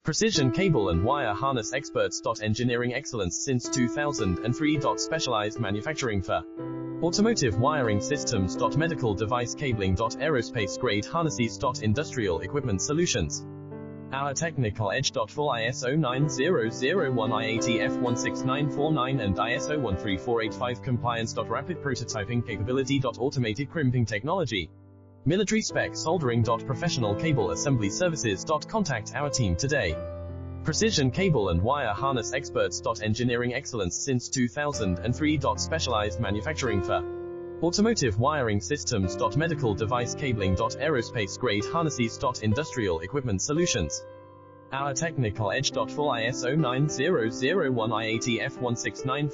Precision cable and wire harness experts. Engineering excellence since 2003. Specialized manufacturing for automotive wiring systems. Medical device cabling. Aerospace grade harnesses. Industrial equipment solutions. Our technical edge. Full ISO 9001 IATF 16949 and ISO 13485 compliance. Rapid prototyping capability. Automated crimping technology. Military spec soldering. Professional cable assembly services. Contact our team today. Precision cable and wire harness experts. Engineering excellence since 2003. Specialized manufacturing for automotive wiring systems. Medical device cabling. Aerospace grade harnesses. Industrial equipment solutions. Our technical edge. Full ISO 9001 IATF 16949